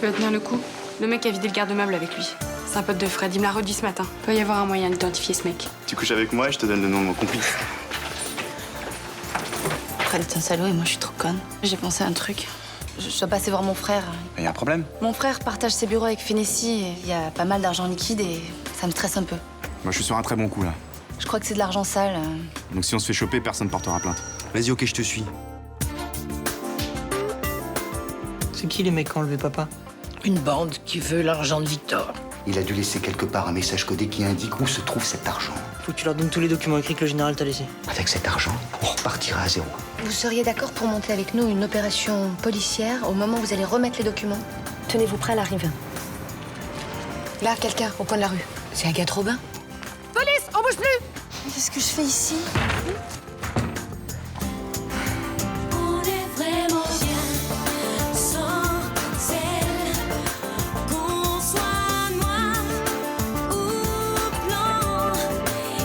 vas tenir le coup. Le mec a vidé le garde-meuble avec lui. C'est un pote de Fred, il me l'a redit ce matin. Peut y avoir un moyen d'identifier ce mec. Tu couches avec moi et je te donne le nom de mon complice. Fred est un salaud et moi je suis trop conne. J'ai pensé à un truc. Je dois passer voir mon frère. Il y a un problème? Mon frère partage ses bureaux avec Fénécie et il y a pas mal d'argent liquide et ça me stresse un peu. Moi, je suis sur un très bon coup, là. Je crois que c'est de l'argent sale. Donc si on se fait choper, personne portera plainte. Vas-y, ok, je te suis. C'est qui les mecs qui ont enlevé papa? Une bande qui veut l'argent de Victor. Il a dû laisser quelque part un message codé qui indique où se trouve cet argent. Faut que tu leur donnes tous les documents écrits que le général t'a laissés. Avec cet argent, on repartira à zéro. Vous seriez d'accord pour monter avec nous une opération policière au moment où vous allez remettre les documents? Tenez-vous prêt, elle arrive. Là, quelqu'un, au coin de la rue. C'est Agathe Robin. Police, on bouge plus! Qu'est-ce que je fais ici? On est vraiment bien sans elle. Qu'on soit noir ou blanc.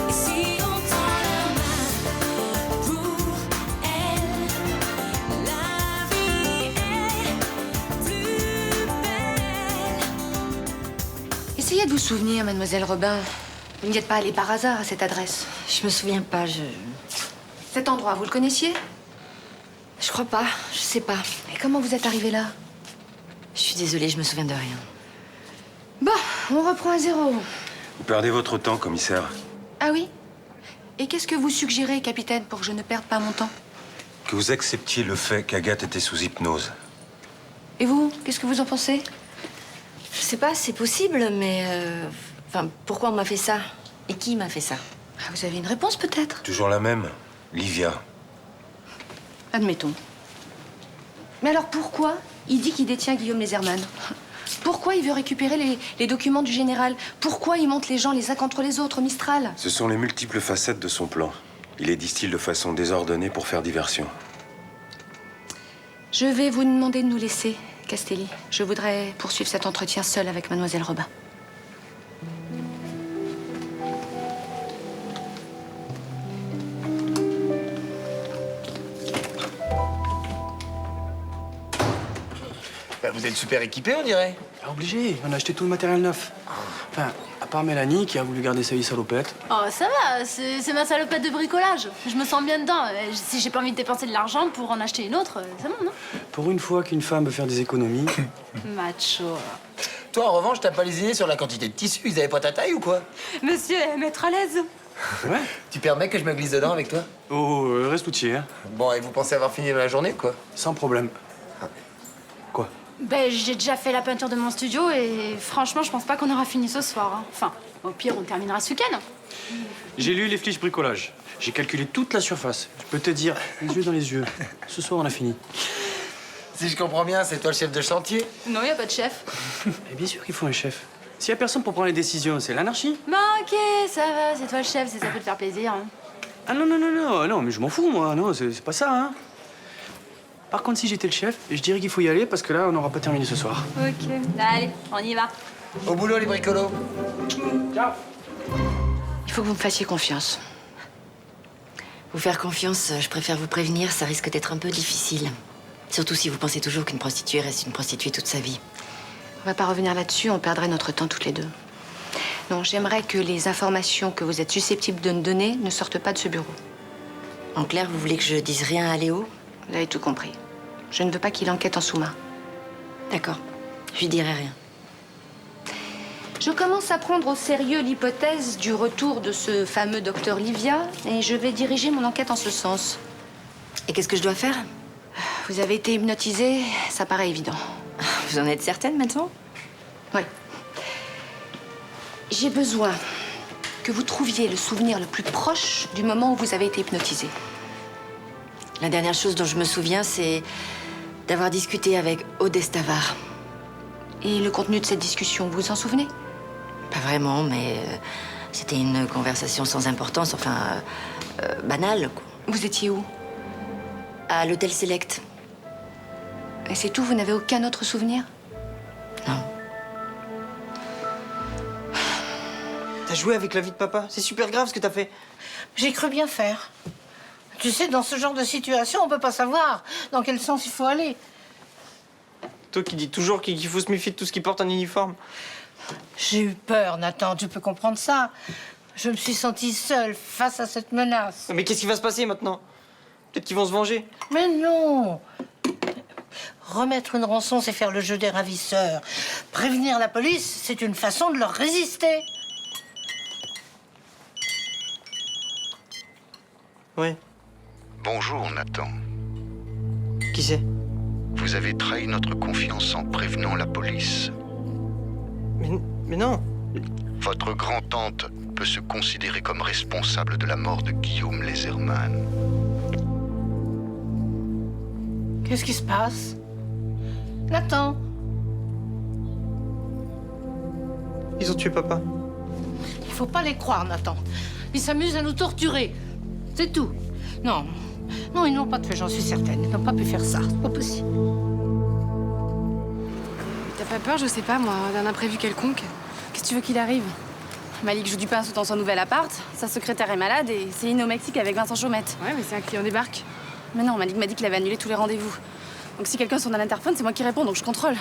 Et si on tend la main pour elle, la vie est plus belle. Essayez de vous souvenir, mademoiselle Robin. Vous n'y êtes pas allée par hasard à cette adresse. Je me souviens pas, Cet endroit, vous le connaissiez? Je crois pas, je sais pas. Et comment vous êtes arrivée là? Je suis désolée, je me souviens de rien. Bon, on reprend à zéro. Vous perdez votre temps, commissaire. Ah oui? Et qu'est-ce que vous suggérez, capitaine, pour que je ne perde pas mon temps? Que vous acceptiez le fait qu'Agathe était sous hypnose. Et vous, qu'est-ce que vous en pensez? Je sais pas, c'est possible, mais... Enfin, pourquoi on m'a fait ça? Et qui m'a fait ça? Ah, vous avez une réponse, peut-être? Toujours la même, Livia. Admettons. Mais alors pourquoi il dit qu'il détient Guillaume Lézerman? Pourquoi il veut récupérer les documents du général? Pourquoi il monte les gens les uns contre les autres au Mistral? Ce sont les multiples facettes de son plan. Il les distille de façon désordonnée pour faire diversion. Je vais vous demander de nous laisser, Castelli. Je voudrais poursuivre cet entretien seul avec mademoiselle Robin. Bah, vous êtes super équipé, on dirait. Ah, obligé, on a acheté tout le matériel neuf. Enfin, à part Mélanie qui a voulu garder sa vie salopette. Oh, ça va, c'est ma salopette de bricolage. Je me sens bien dedans. Si j'ai pas envie de dépenser de l'argent pour en acheter une autre, c'est bon, non? Pour une fois qu'une femme veut faire des économies. Macho. Toi, en revanche, t'as pas lésiné sur la quantité de tissu. Ils avaient pas ta taille ou quoi? Monsieur, mettre à l'aise. Ouais. Tu permets que je me glisse dedans avec toi? Oh, reste routier, hein. Bon, et vous pensez avoir fini la journée ou quoi? Sans problème. Quoi? Ben, j'ai déjà fait la peinture de mon studio et franchement, je pense pas qu'on aura fini ce soir. Hein. Enfin, au pire, on terminera ce week-end. J'ai lu les fiches bricolage. J'ai calculé toute la surface. Je peux te dire, les yeux dans les yeux. Ce soir, on a fini. Si je comprends bien, c'est toi le chef de chantier? Non, y a pas de chef. Et bien sûr qu'il faut un chef. S'il y a personne pour prendre les décisions, c'est l'anarchie. Bon, ok, ça va, c'est toi le chef, si ça peut te faire plaisir. Hein. Ah non, non, mais je m'en fous, moi. Non, c'est pas ça, hein. Par contre, si j'étais le chef, je dirais qu'il faut y aller parce que là, on n'aura pas terminé ce soir. Ok. Allez, on y va. Au boulot, les bricolos. Ciao. Il faut que vous me fassiez confiance. Vous faire confiance, je préfère vous prévenir, ça risque d'être un peu difficile. Surtout si vous pensez toujours qu'une prostituée reste une prostituée toute sa vie. On va pas revenir là-dessus, on perdrait notre temps toutes les deux. Non, j'aimerais que les informations que vous êtes susceptibles de me donner ne sortent pas de ce bureau. En clair, vous voulez que je dise rien à Léo? Vous avez tout compris. Je ne veux pas qu'il enquête en sous-main. D'accord, je lui dirai rien. Je commence à prendre au sérieux l'hypothèse du retour de ce fameux docteur Livia et je vais diriger mon enquête en ce sens. Et qu'est-ce que je dois faire? Vous avez été hypnotisée, ça paraît évident. Vous en êtes certaine maintenant? Oui. J'ai besoin que vous trouviez le souvenir le plus proche du moment où vous avez été hypnotisée. La dernière chose dont je me souviens, c'est d'avoir discuté avec Aude Estavard. Et le contenu de cette discussion, vous vous en souvenez? Pas vraiment, mais c'était une conversation sans importance, enfin, banale, quoi. Vous étiez où? À l'hôtel Select. Et c'est tout, vous n'avez aucun autre souvenir? Non. T'as joué avec la vie de papa? C'est super grave ce que t'as fait. J'ai cru bien faire. Tu sais, dans ce genre de situation, on peut pas savoir dans quel sens il faut aller. Toi qui dis toujours qu'il faut se méfier de tout ce qui porte un uniforme. J'ai eu peur, Nathan, tu peux comprendre ça. Je me suis sentie seule face à cette menace. Mais qu'est-ce qui va se passer maintenant? Peut-être qu'ils vont se venger. Mais non! Remettre une rançon, c'est faire le jeu des ravisseurs. Prévenir la police, c'est une façon de leur résister. Oui. Bonjour, Nathan. Qui c'est? Vous avez trahi notre confiance en prévenant la police. Mais non. Votre grand-tante peut se considérer comme responsable de la mort de Guillaume Lézerman. Qu'est-ce qui se passe? Nathan? Ils ont tué papa. Il faut pas les croire, Nathan. Ils s'amusent à nous torturer. C'est tout. Non. Non, ils n'ont pas tué, j'en suis certaine. Ils n'ont pas pu faire ça. C'est pas possible. T'as pas peur, je sais pas, moi, d'un imprévu quelconque? Qu'est-ce que tu veux qu'il arrive? Malik joue du pinceau dans son nouvel appart, sa secrétaire est malade et Céline au Mexique avec Vincent Chaumette. Ouais, mais c'est un client débarque. Mais non, Malik m'a dit qu'il avait annulé tous les rendez-vous. Donc si quelqu'un sonne à l'interphone, c'est moi qui réponds, donc je contrôle.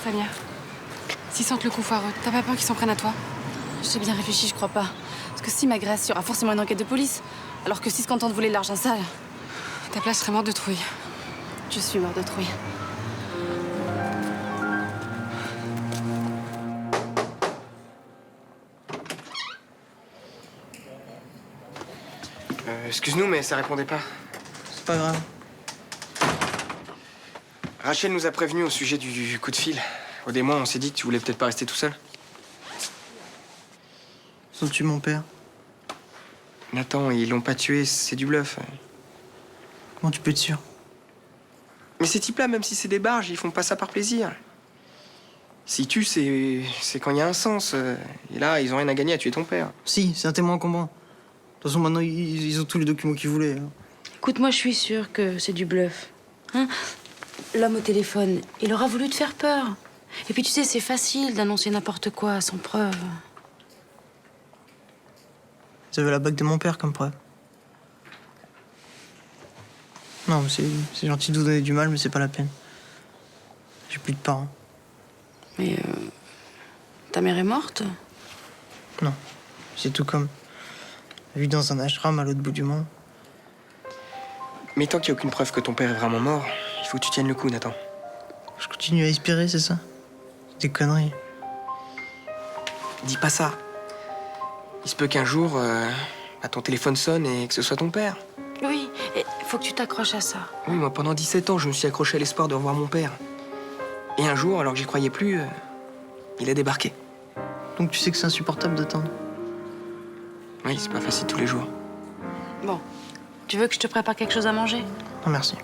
Samia, s'ils sentent le coup foireux, t'as pas peur qu'ils s'en prennent à toi? J'ai bien réfléchi, je crois pas. Parce que s'ils m'agressent, il y aura forcément une enquête de police. Alors que s'ils se contentent de voler de l'argent sale, ta place serait morte de trouille. Je suis morte de trouille. Excuse-nous, mais ça répondait pas. C'est pas grave. Rachel nous a prévenus au sujet du coup de fil. Aude et moi, on s'est dit que tu voulais peut-être pas rester tout seul. Ils ont tué mon père. Nathan, ils l'ont pas tué, c'est du bluff. Comment tu peux être sûr? Mais ces types-là, même si c'est des barges, ils font pas ça par plaisir. S'ils tuent, c'est quand il y a un sens. Et là, ils ont rien à gagner à tuer ton père. Si, c'est un témoin combat. De toute façon, maintenant, ils ont tous les documents qu'ils voulaient. Écoute, moi, je suis sûre que c'est du bluff. Hein? L'homme au téléphone, il aura voulu te faire peur. Et puis, tu sais, c'est facile d'annoncer n'importe quoi sans preuve. Ils avaient la bague de mon père comme preuve. Non, mais c'est gentil de vous donner du mal, mais c'est pas la peine. J'ai plus de parents. Mais ta mère est morte? Non, c'est tout comme... Vu dans un ashram à l'autre bout du monde. Mais tant qu'il n'y a aucune preuve que ton père est vraiment mort, il faut que tu tiennes le coup, Nathan. Je continue à espérer, c'est ça? C'est des conneries. Dis pas ça. Il se peut qu'un jour, ton téléphone sonne et que ce soit ton père. Oui, il faut que tu t'accroches à ça. Oui, moi, pendant 17 ans, je me suis accroché à l'espoir de revoir mon père. Et un jour, alors que j'y croyais plus, il a débarqué. Donc tu sais que c'est insupportable d'attendre? Oui, c'est pas facile tous les jours. Bon, tu veux que je te prépare quelque chose à manger? Non, merci.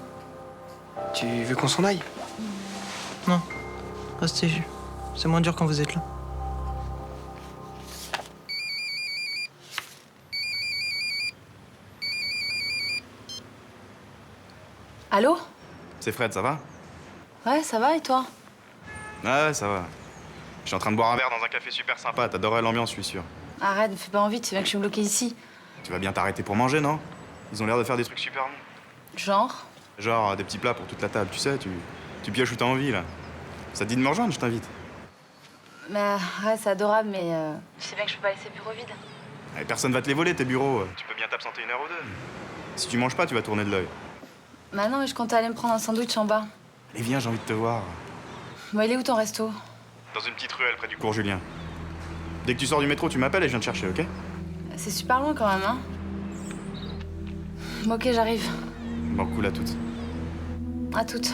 Tu veux qu'on s'en aille? Non, restez. C'est moins dur quand vous êtes là. Allô? C'est Fred, ça va? Ouais, ça va et toi? Ouais, ça va. Je suis en train de boire un verre dans un café super sympa. T'adorerais l'ambiance, je suis sûr. Arrête, me fais pas envie, tu sais bien que je suis bloquée ici. Tu vas bien t'arrêter pour manger, non? Ils ont l'air de faire des trucs super bons. Genre? Genre des petits plats pour toute la table, tu sais, tu pioches où t'as envie, là. Ça te dit de me rejoindre, je t'invite. Mais ouais, c'est adorable, mais je sais bien que je peux pas laisser le bureau vide. Et personne va te les voler, tes bureaux. Tu peux bien t'absenter une heure ou deux. Si tu manges pas, tu vas tourner de l'œil. Bah non, mais je comptais aller me prendre un sandwich en bas. Allez, viens, j'ai envie de te voir. Bon, il est où ton resto? Dans une petite ruelle près du cours Julien. Dès que tu sors du métro, tu m'appelles et je viens te chercher, ok? C'est super loin quand même, hein? Bon, ok, j'arrive. Bon, cool à toutes. À toutes.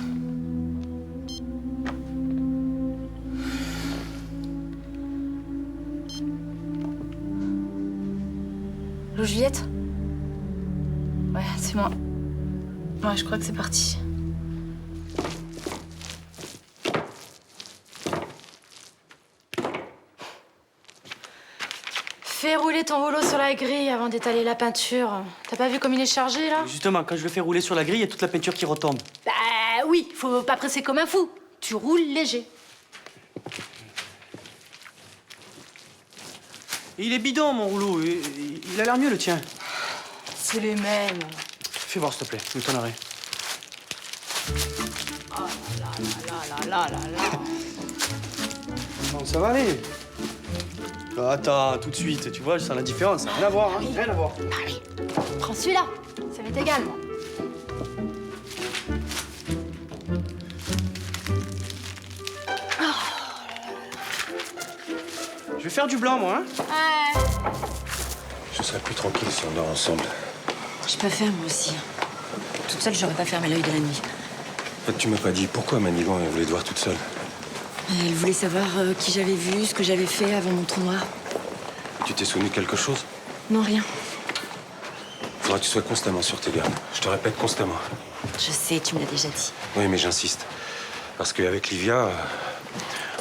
Allô, Juliette? Ouais, c'est moi. Ouais, je crois que c'est parti. Fais rouler ton rouleau sur la grille avant d'étaler la peinture. T'as pas vu comme il est chargé, là? Justement, quand je le fais rouler sur la grille, il y a toute la peinture qui retombe. Bah oui, faut pas presser comme un fou. Tu roules léger. Et il est bidon, mon rouleau. Il a l'air mieux, le tien. C'est les mêmes. Fais voir, s'il te plaît, je m'étonnerais. Oh là là là. là là là. Bon, ça va aller. Attends, tout de suite, tu vois, je sens la différence. Ça n'a rien à voir, hein. Rien à voir. Ah oui. Prends celui-là. Ça m'est égal, moi. Je vais faire du blanc, moi, hein. Ouais. Je serais plus tranquille si on dort ensemble. Je peux faire, moi aussi. Toute seule, j'aurais pas fermé l'œil de la nuit. En fait, tu m'as pas dit pourquoi Manigan elle voulait te voir toute seule. Elle voulait savoir qui j'avais vu, ce que j'avais fait avant mon trou noir. Tu t'es souvenu de quelque chose? Non, rien. Faudra que tu sois constamment sur tes gardes. Je te répète constamment. Je sais, tu me l'as déjà dit. Oui, mais j'insiste. Parce qu'avec Livia,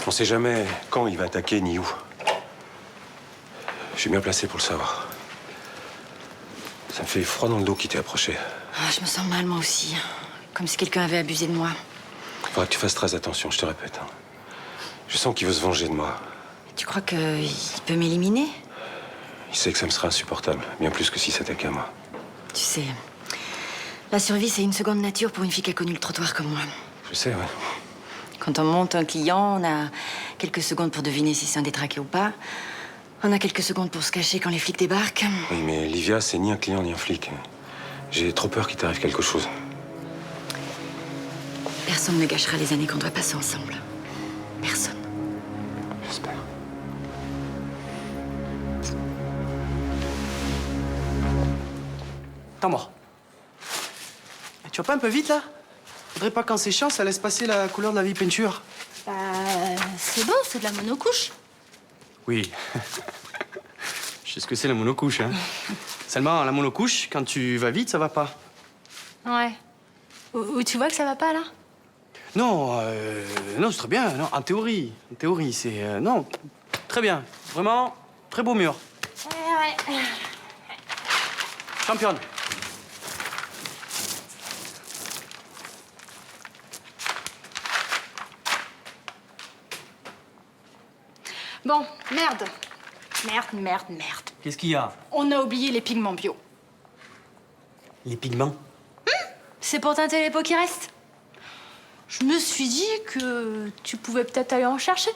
on sait jamais quand il va attaquer ni où. Je suis bien placé pour le savoir. Ça me fait froid dans le dos qui t'est approché. Ah, je me sens mal, moi aussi. Comme si quelqu'un avait abusé de moi. Faudra que tu fasses très attention, je te répète. Hein. Je sens qu'il veut se venger de moi. Tu crois qu'il peut m'éliminer? Il sait que ça me sera insupportable, bien plus que s'il s'attaquait à moi. Tu sais, la survie, c'est une seconde nature pour une fille qui a connu le trottoir comme moi. Je sais, ouais. Quand on monte un client, on a quelques secondes pour deviner si c'est un détraqué ou pas. On a quelques secondes pour se cacher quand les flics débarquent. Oui, mais Livia, c'est ni un client ni un flic. J'ai trop peur qu'il t'arrive quelque chose. Personne ne gâchera les années qu'on doit passer ensemble. Personne. J'espère. Attends-moi. Tu vas pas un peu vite, là? Faudrait pas qu'en séchant, ça laisse passer la couleur de la vieille peinture. Bah, c'est bon, c'est de la monocouche. Oui. Je sais ce que c'est la monocouche, hein. Seulement, la monocouche, quand tu vas vite, ça va pas. Ouais. Où tu vois que ça va pas, là? Non, non, c'est très bien. Non, en théorie, c'est... non, très bien. Vraiment, très beau mur. Ouais. Championne. Bon, merde. Merde. Qu'est-ce qu'il y a? On a oublié les pigments bio. Les pigments? C'est pour teinter les peaux qui restent. Je me suis dit que tu pouvais peut-être aller en chercher.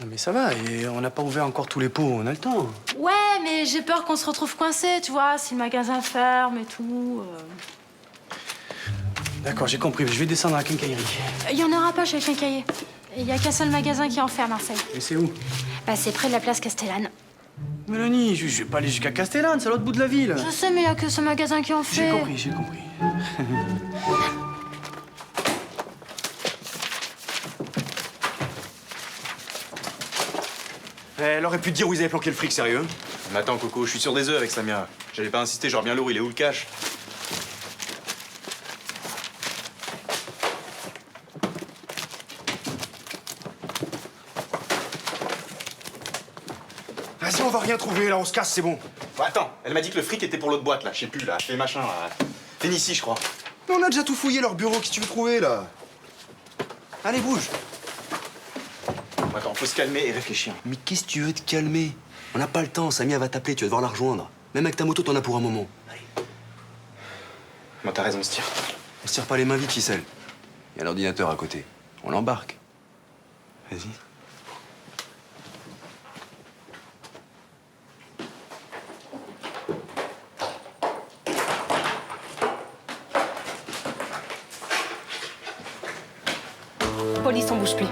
Non, mais ça va, et on n'a pas ouvert encore tous les pots, on a le temps. Ouais, mais j'ai peur qu'on se retrouve coincé, tu vois, si le magasin ferme et tout. D'accord, j'ai compris, mais je vais descendre à la quincaillerie. Il y en aura pas chez le quincailler. Il y a qu'un seul magasin qui en fait à Marseille. Et c'est où? Bah, c'est près de la place Castellane. Mélanie, je vais pas aller jusqu'à Castellane, c'est à l'autre bout de la ville. Je sais, mais il y a que ce magasin qui en fait. J'ai compris. Elle aurait pu te dire où ils avaient planqué le fric, sérieux. Mais attends, Coco, je suis sur des œufs avec Samia. J'allais pas insister, genre bien lourd, il est où le cash? Vas-y, on va rien trouver, là, on se casse, c'est bon. Bon, attends, elle m'a dit que le fric était pour l'autre boîte, là, je sais plus, là, les machins, là. Fénicie, je crois. Mais on a déjà tout fouillé, leur bureau, qu'est-ce que tu veux trouver, là? Allez, bouge. Bon, attends, faut se calmer et réfléchir. Mais qu'est-ce que tu veux te calmer? On n'a pas le temps, Samia va t'appeler, tu vas devoir la rejoindre. Même avec ta moto, t'en as pour un moment. Bon, t'as raison, on se tire. On se tire pas les mains vite, ficelle. Il y a l'ordinateur à côté. On l'embarque. Vas-y. Police, on bouge plus.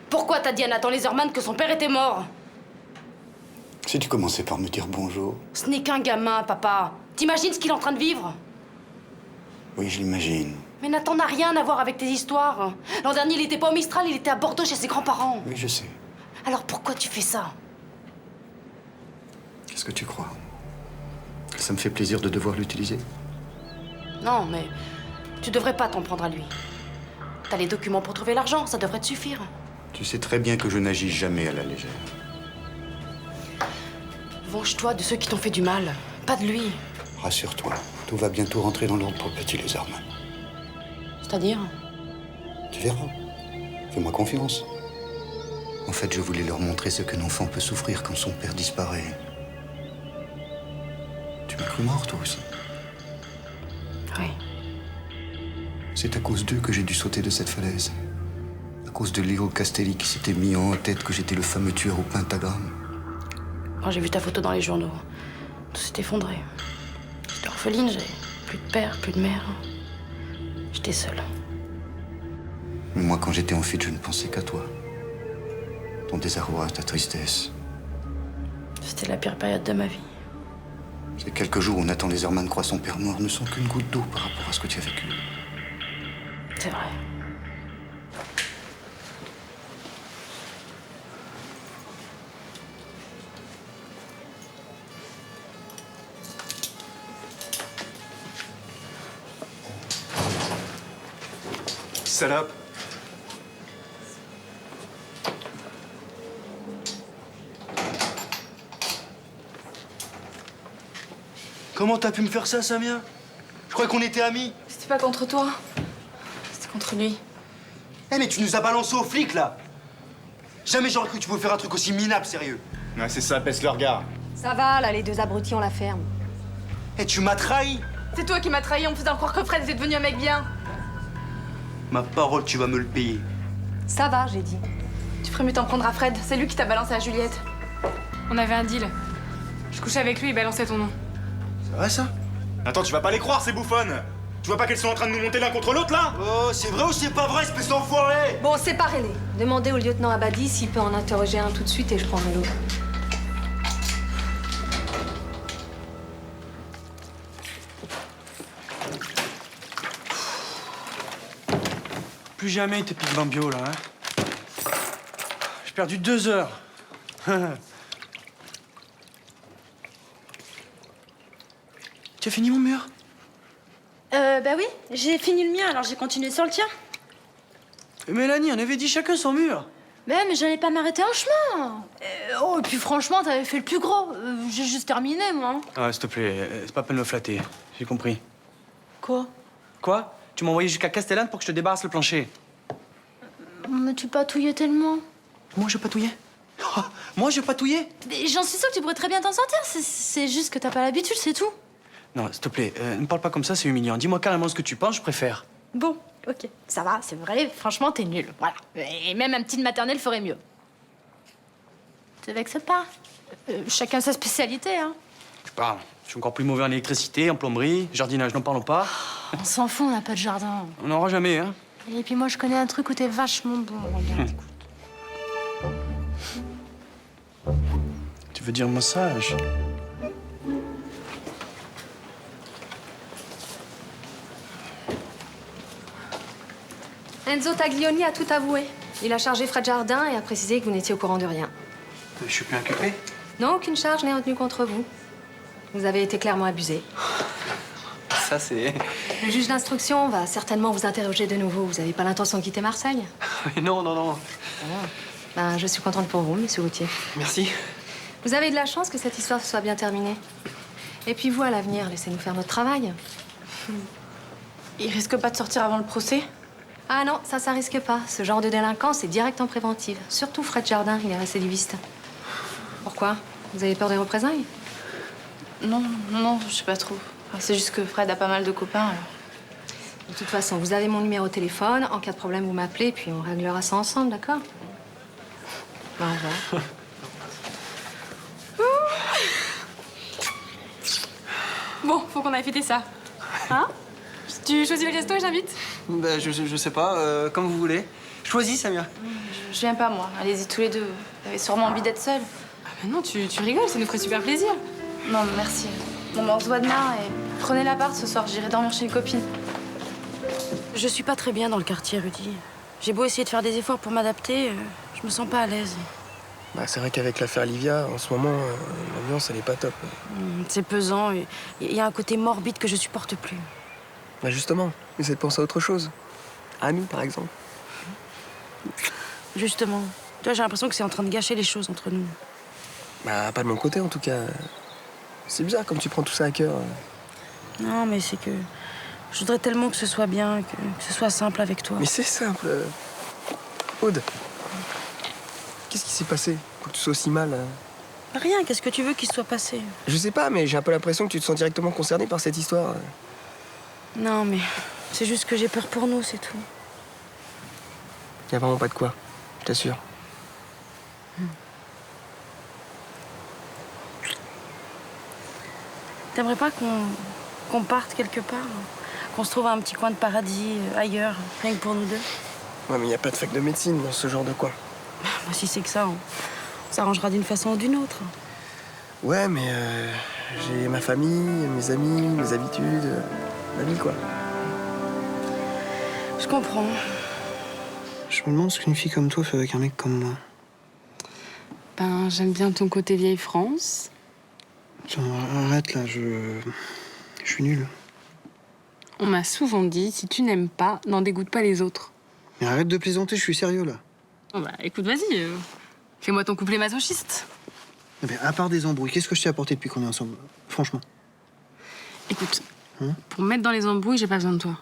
Pourquoi t'as dit à Nathan Laserman que son père était mort? Si tu commençais par me dire bonjour. Ce n'est qu'un gamin, papa. T'imagines ce qu'il est en train de vivre? Oui, je l'imagine. Mais Nathan n'a rien à voir avec tes histoires. L'an dernier, il était pas au Mistral, il était à Bordeaux chez ses grands-parents. Oui, je sais. Alors pourquoi tu fais ça? Qu'est-ce que tu crois? Que ça me fait plaisir de devoir l'utiliser? Non, mais tu devrais pas t'en prendre à lui. T'as les documents pour trouver l'argent, ça devrait te suffire. Tu sais très bien que je n'agis jamais à la légère. Venge-toi de ceux qui t'ont fait du mal, pas de lui. Rassure-toi, tout va bientôt rentrer dans l'ordre pour le petit Laserman. C'est-à-dire? Tu verras. Fais-moi confiance. En fait, je voulais leur montrer ce qu'un enfant peut souffrir quand son père disparaît. m'as cru mort, toi aussi. Oui. C'est à cause d'eux que j'ai dû sauter de cette falaise. À cause de Léo Castelli qui s'était mis en tête que j'étais le fameux tueur au pentagramme. Quand j'ai vu ta photo dans les journaux, tout s'est effondré. J'étais orpheline, j'avais plus de père, plus de mère. J'étais seule. Mais moi, quand j'étais en fuite, je ne pensais qu'à toi. Ton désarroi, ta tristesse. C'était la pire période de ma vie. Ces quelques jours où Nathan Laserman croit son père mort ne sont qu'une goutte d'eau par rapport à ce que tu as vécu. C'est vrai. Salope. Comment t'as pu me faire ça, Samia? Je croyais qu'on était amis. C'était pas contre toi. C'était contre lui. Eh, mais tu nous as balancé aux flics, là. Jamais j'aurais cru que tu pouvais faire un truc aussi minable, sérieux. Ouais, c'est ça, baisse le regard. Ça va, là, les deux abrutis, on la ferme. Eh, tu m'as trahi. C'est toi qui m'as trahi en me faisant croire que Fred était devenu un mec bien. Ma parole, tu vas me le payer. Ça va, j'ai dit. Tu ferais mieux t'en prendre à Fred. C'est lui qui t'a balancé à Juliette. On avait un deal. Je couchais avec lui, il balançait ton nom. C'est vrai, ça? Attends, tu vas pas les croire, ces bouffonnes. Tu vois pas qu'elles sont en train de nous monter l'un contre l'autre, là? Oh, c'est vrai ou c'est pas vrai, espèce d'enfoiré? Bon, séparez-les. Demandez au lieutenant Abadi s'il peut en interroger un tout de suite et je prendrai l'autre. Plus jamais tes pics Bambio, là, hein. J'ai perdu 2 heures. Tu as fini mon mur? Bah oui, j'ai fini le mien, alors j'ai continué sur le tien. Mélanie, on avait dit chacun son mur. Mais j'allais pas m'arrêter en chemin. Oh, et puis franchement, t'avais fait le plus gros. J'ai juste terminé, moi. Ah, s'il te plaît, c'est pas peine de me flatter. J'ai compris. Quoi? Quoi? Tu m'as envoyé jusqu'à Castellane pour que je te débarrasse le plancher. Mais tu patouillais tellement. Moi, je patouillais? Oh, moi, je patouillais? Mais j'en suis sûre que tu pourrais très bien t'en sortir. C'est juste que t'as pas l'habitude, c'est tout. Non, s'il te plaît, ne parle pas comme ça, c'est humiliant. Dis-moi carrément ce que tu penses, je préfère. Bon, ok. Ça va, c'est vrai. Franchement, t'es nul. Voilà. Et même un petit de maternelle ferait mieux. Te vexe pas. Chacun sa spécialité, hein. Tu parles. Je suis encore plus mauvais en électricité, en plomberie, jardinage, n'en parlons pas. On s'en fout, on n'a pas de jardin. On n'en aura jamais, hein. Et puis moi, je connais un truc où t'es vachement bon. Regarde, écoute. Tu veux dire massage? Enzo Taglioni a tout avoué. Il a chargé Fred Jardin et a précisé que vous n'étiez au courant de rien. Je suis plus inculpé? Non, aucune charge n'est retenue contre vous. Vous avez été clairement abusé. Ça, c'est... Le juge d'instruction va certainement vous interroger de nouveau. Vous n'avez pas l'intention de quitter Marseille? Non, non, non. Ben, je suis contente pour vous, monsieur Gauthier. Merci. Vous avez de la chance que cette histoire soit bien terminée. Et puis vous, à l'avenir, laissez-nous faire notre travail. Il risque pas de sortir avant le procès? Ah non, ça risque pas. Ce genre de délinquance c'est direct en préventive. Surtout Fred Jardin, il est récidiviste. Pourquoi? Vous avez peur des représailles? Non, je sais pas trop. Enfin, c'est juste que Fred a pas mal de copains, alors. De toute façon, vous avez mon numéro de téléphone. En cas de problème, vous m'appelez, puis on réglera ça ensemble, d'accord? Au revoir. Bon, faut qu'on aille fêter ça. Hein? Tu choisis le resto et j'invite? Bah, je sais pas, comme vous voulez. Choisis, Samia. Je viens pas, moi. Allez-y tous les deux. Vous avez sûrement envie d'être seule. Ah bah non, tu rigoles, ça nous ferait super plaisir. Non, merci. Bon, bah, on se voit demain et prenez l'appart ce soir. J'irai dormir chez une copine. Je suis pas très bien dans le quartier, Rudy. J'ai beau essayer de faire des efforts pour m'adapter, je me sens pas à l'aise. Bah, c'est vrai qu'avec l'affaire Livia, en ce moment, l'ambiance, elle est pas top. C'est pesant et il y a un côté morbide que je supporte plus. Bah justement, essaie de penser à autre chose. Ami, par exemple. Justement. Toi, j'ai l'impression que c'est en train de gâcher les choses entre nous. Bah, pas de mon côté, en tout cas. C'est bizarre comme tu prends tout ça à cœur. Non, mais c'est que je voudrais tellement que ce soit bien, que ce soit simple avec toi. Mais c'est simple. Aude, qu'est-ce qui s'est passé pour que tu sois aussi mal? Rien, qu'est-ce que tu veux qu'il soit passé? Je sais pas, mais j'ai un peu l'impression que tu te sens directement concerné par cette histoire. Non, mais c'est juste que j'ai peur pour nous, c'est tout. Y a vraiment pas de quoi, je t'assure. T'aimerais pas qu'on parte quelque part? Qu'on se trouve un petit coin de paradis ailleurs, rien que pour nous deux? Ouais, mais y a pas de fac de médecine dans ce genre de coin. Bah, si c'est que ça, on s'arrangera d'une façon ou d'une autre. Ouais, mais j'ai ma famille, mes amis, mes habitudes, ma vie, quoi. Je comprends. Je me demande ce qu'une fille comme toi fait avec un mec comme moi. Ben, j'aime bien ton côté vieille France. Tiens, arrête là, je suis nul. On m'a souvent dit, si tu n'aimes pas, n'en dégoûte pas les autres. Mais arrête de plaisanter, je suis sérieux là. Oh bah écoute, vas-y, fais-moi ton couplet masochiste. Eh bien, à part des embrouilles, qu'est-ce que je t'ai apporté depuis qu'on est ensemble? Franchement. Écoute, Hein? pour me mettre dans les embrouilles, j'ai pas besoin de toi.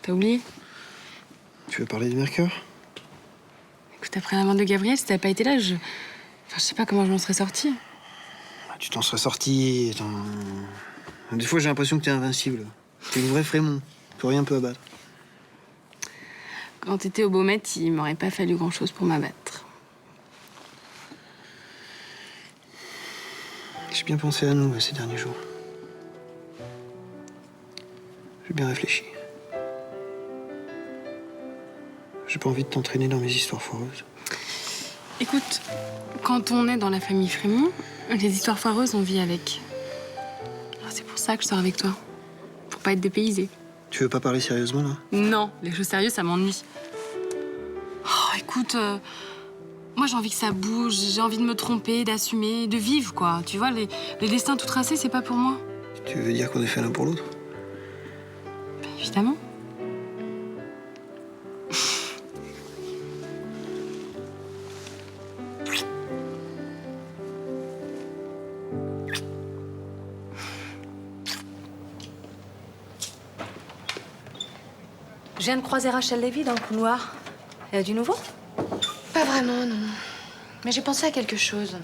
T'as oublié? Tu veux parler de Mercure? Écoute, après la mort de Gabriel, si t'avais pas été là, je sais pas comment je m'en serais sortie. Tu t'en serais sorti. Attends. Des fois, j'ai l'impression que t'es invincible. T'es une vraie Frémont, que rien peut abattre. Quand t'étais au Beaumet, il m'aurait pas fallu grand-chose pour m'abattre. J'ai bien pensé à nous ces derniers jours. J'ai bien réfléchi. J'ai pas envie de t'entraîner dans mes histoires foireuses. Écoute, quand on est dans la famille Frémont, les histoires foireuses, on vit avec. Alors, c'est pour ça que je sors avec toi. Pour pas être dépaysée. Tu veux pas parler sérieusement, là? Non, les choses sérieuses, ça m'ennuie. Oh, écoute, moi j'ai envie que ça bouge, j'ai envie de me tromper, d'assumer, de vivre, quoi. Tu vois, les destins tout tracés, c'est pas pour moi. Tu veux dire qu'on est fait l'un pour l'autre? Évidemment. Je viens de croiser Rachel Lévy dans le couloir. Il y a du nouveau? Pas vraiment, non. Mais j'ai pensé à quelque chose.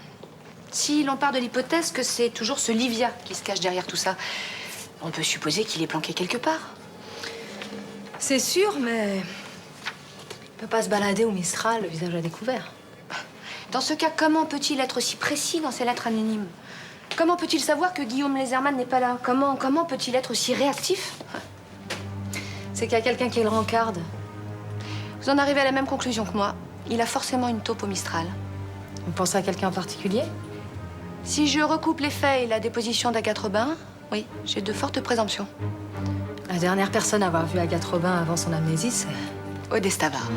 Si l'on part de l'hypothèse que c'est toujours ce Livia qui se cache derrière tout ça, on peut supposer qu'il est planqué quelque part. C'est sûr, mais il peut pas se balader au Mistral, le visage à découvert. Dans ce cas, comment peut-il être aussi précis dans ses lettres anonymes? Comment peut-il savoir que Guillaume Lézerman n'est pas là? Comment peut-il être aussi réactif? C'est qu'il y a quelqu'un qui le rencarde. Vous en arrivez à la même conclusion que moi. Il a forcément une taupe au Mistral. Vous pensez à quelqu'un en particulier? Si je recoupe les faits et la déposition d'Agathe Robin, oui, j'ai de fortes présomptions. La dernière personne à avoir vu Agathe Robin avant son amnésie, c'est Aude Estavard.